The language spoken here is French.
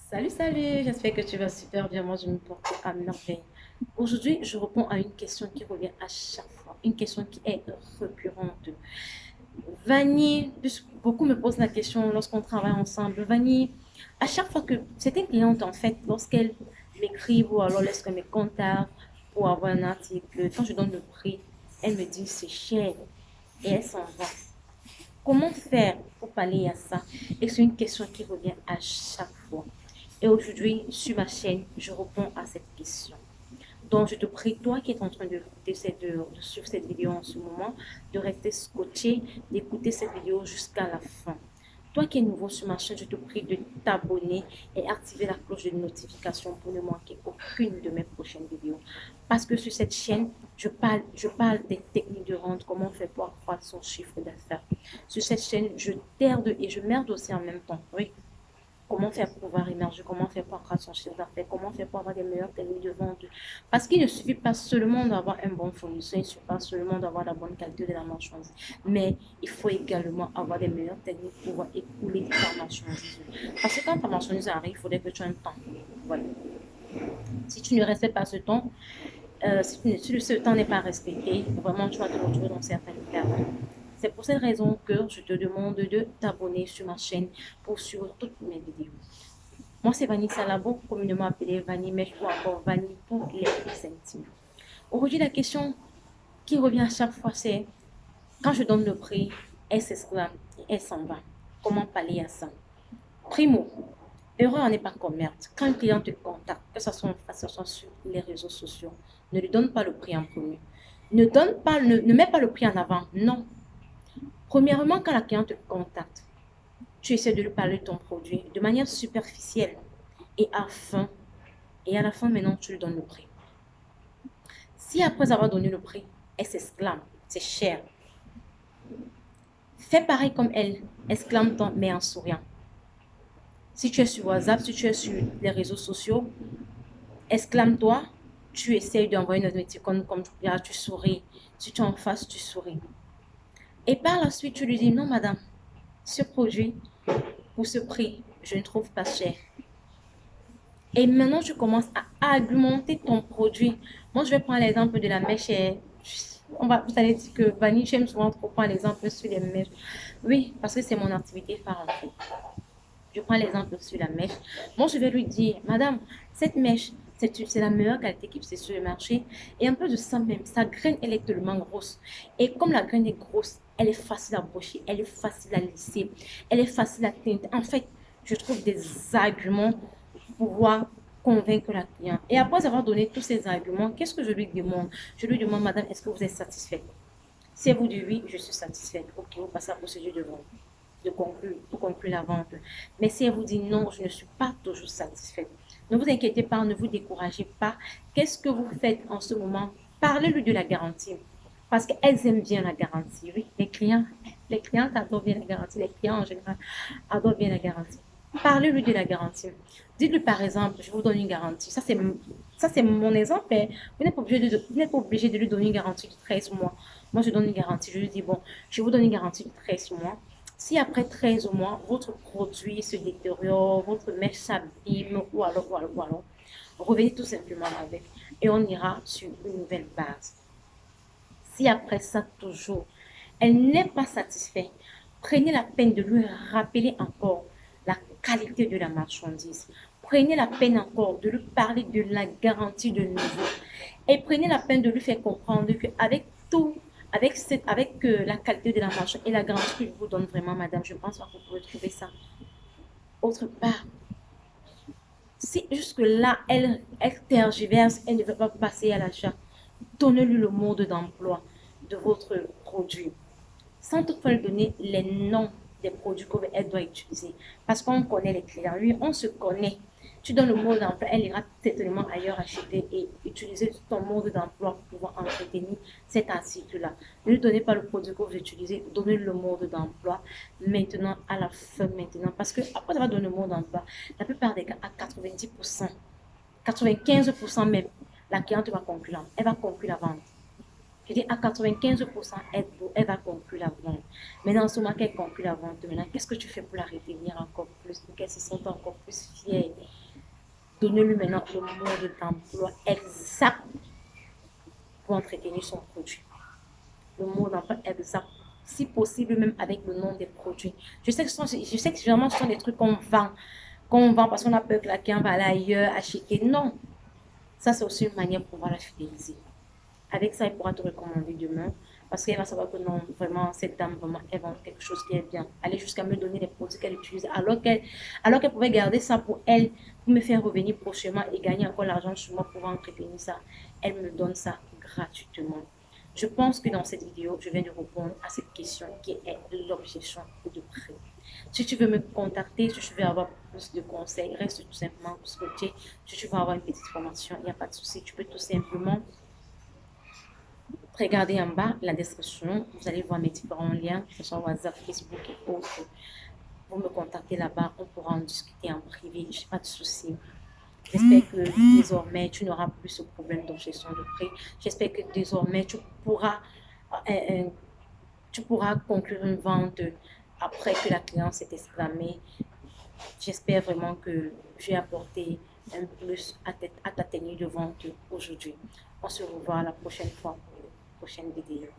Salut, salut, j'espère que tu vas super bien. Moi, je me porte à merveille. Aujourd'hui, je réponds à une question qui revient à chaque fois, une question qui est récurrente. Vanille, puisque beaucoup me posent la question lorsqu'on travaille ensemble. Vanille, à chaque fois que c'est une cliente, en fait, lorsqu'elle m'écrit ou alors lorsqu'elle me contacte pour avoir un article, quand je donne le prix, elle me dit c'est cher et elle s'en va. Comment faire pour pallier à ça? Et c'est une question qui revient à chaque fois. Et aujourd'hui, sur ma chaîne, je réponds à cette question. Donc, je te prie, toi qui es en train de suivre cette vidéo en ce moment, de rester scotché, d'écouter cette vidéo jusqu'à la fin. Toi qui es nouveau sur ma chaîne, je te prie de t'abonner et activer la cloche de notification pour ne manquer aucune de mes prochaines vidéos. Parce que sur cette chaîne, je parle des techniques de vente, comment faire pour accroître son chiffre d'affaires. Sur cette chaîne, je t'aide et je merde aussi en même temps. Oui, comment faire pour pouvoir émerger, comment faire pour accroître son chiffre d'affaires, comment faire pour avoir des meilleures techniques de vente. Parce qu'il ne suffit pas seulement d'avoir un bon fournisseur, il ne suffit pas seulement d'avoir la bonne qualité de la marchandise, mais il faut également avoir des meilleures techniques pour pouvoir écouler ta marchandise. Parce que quand ta marchandise arrive, il faudrait que tu aies un temps. Voilà. Si tu ne respectes pas ce temps, si ce temps n'est pas respecté, vraiment tu vas te retrouver dans certaines pertes. C'est pour cette raison que je te demande de t'abonner sur ma chaîne pour suivre toutes mes vidéos. Moi, c'est Vanille Salabo, communément appelée Vanille Mèche ou encore Vanille pour les plus intimes. Aujourd'hui, la question qui revient à chaque fois, c'est quand je donne le prix, elle s'exclame et elle s'en va. Comment pallier à ça? Primo, erreur n'est pas commerce. Quand un client te contacte, que ce soit en face, que ce soit sur les réseaux sociaux, ne lui donne pas le prix en premier. Ne mets pas le prix en avant. Non. Premièrement, quand la cliente te contacte, tu essaies de lui parler de ton produit de manière superficielle et à la fin, maintenant, tu lui donnes le prix. Si après avoir donné le prix, elle s'exclame, c'est cher, fais pareil comme elle, exclame-toi, mais en souriant. Si tu es sur WhatsApp, si tu es sur les réseaux sociaux, exclame-toi, tu essayes d'envoyer une émoticône comme tu souris. Si tu es en face, tu souris. Et par la suite, tu lui dis, non, madame, ce produit, pour ce prix, je ne trouve pas cher. Et maintenant, tu commences à augmenter ton produit. Moi, je vais prendre l'exemple de la mèche. Vous allez dire que Vanille, j'aime souvent trop prendre l'exemple sur les mèches. Oui, parce que c'est mon activité phare en fait. Je prends l'exemple sur la mèche. Moi, je vais lui dire, madame, cette mèche, c'est la meilleure qualité qui existe sur le marché. Et un peu de ça même, sa graine, elle est tellement grosse. Et comme la graine est grosse, elle est facile à brocher, elle est facile à lisser, elle est facile à teindre. En fait, je trouve des arguments pour pouvoir convaincre la cliente. Et après avoir donné tous ces arguments, qu'est-ce que je lui demande? Je lui demande, madame, est-ce que vous êtes satisfaite? Si elle vous dit oui, je suis satisfaite. Ok, vous passez à la procédure de vente, pour conclure la vente. Mais si elle vous dit non, je ne suis pas toujours satisfaite. Ne vous inquiétez pas, ne vous découragez pas. Qu'est-ce que vous faites en ce moment? Parlez-lui de la garantie. Parce qu'elles aiment bien la garantie. Oui, les clients adorent bien la garantie. Les clients en général adorent bien la garantie. Parlez-lui de la garantie. Dites-lui par exemple, je vous donne une garantie. Ça, c'est mon exemple. Hein. Vous n'êtes pas obligé de lui donner une garantie de 13 mois. Moi, je donne une garantie. Je lui dis, bon, je vous donne une garantie de 13 mois. Si après 13 mois, votre produit se détériore, votre mèche s'abîme, ou alors, revenez tout simplement avec. Et on ira sur une nouvelle base. Si après ça, toujours, elle n'est pas satisfaite, prenez la peine de lui rappeler encore la qualité de la marchandise. Prenez la peine encore de lui parler de la garantie de nouveau. Et prenez la peine de lui faire comprendre qu'avec tout, avec la qualité de la marchandise et la garantie que je vous donne vraiment, madame, je pense pas que vous pouvez trouver ça autre part. Si jusque-là, elle tergiverse, elle ne veut pas passer à l'achat, donnez-lui le mode d'emploi de votre produit sans toutefois lui donner les noms des produits qu'elle doit utiliser. Parce qu'on connaît les clients. Lui, on se connaît. Tu donnes le mode d'emploi, elle ira certainement ailleurs acheter et utiliser ton mode d'emploi pour pouvoir entretenir cet article-là. Ne lui donnez pas le produit que vous utilisez, donnez le mode d'emploi maintenant, à la fin maintenant. Parce que après avoir donné le mode d'emploi, la plupart des cas, à 90%, 95% même, la cliente va conclure. Elle va conclure la vente. Je dis à 95%, elle va conclure la vente. Maintenant, en ce moment qu'elle conclut la vente, maintenant, qu'est-ce que tu fais pour la retenir encore plus, pour qu'elle se sente encore plus fière? Donne-lui maintenant le mode d'emploi exact pour entretenir son produit. Le mot d'emploi exact, si possible même avec le nom des produits. Je sais que généralement ce sont des trucs qu'on vend parce qu'on a peur que la cliente va aller ailleurs acheter. Non, ça c'est aussi une manière pour pouvoir la fidéliser. Avec ça, elle pourra te recommander demain parce qu'elle va savoir que non, vraiment, cette dame, vraiment, elle vend quelque chose qui est bien. Elle est jusqu'à me donner les produits qu'elle utilise alors qu'elle pouvait garder ça pour elle, pour me faire revenir prochainement et gagner encore l'argent sur moi pour entretenir ça. Elle me donne ça gratuitement. Je pense que dans cette vidéo, je viens de répondre à cette question qui est l'objection de prix. Si tu veux me contacter, si tu veux avoir plus de conseils, reste tout simplement scotché. Si tu veux avoir une petite formation, il n'y a pas de souci. Tu peux tout simplement regardez en bas la description. Vous allez voir mes différents liens, que ce soit WhatsApp, Facebook et autres. Vous me contactez là-bas, on pourra en discuter en privé. Je n'ai pas de souci. J'espère que désormais, tu n'auras plus ce problème d'objection de prix. J'espère que désormais, tu pourras conclure une vente après que la cliente s'est exclamée. J'espère vraiment que j'ai apporté un plus à ta tenue de vente aujourd'hui. On se revoit la prochaine fois pour une prochaine vidéo.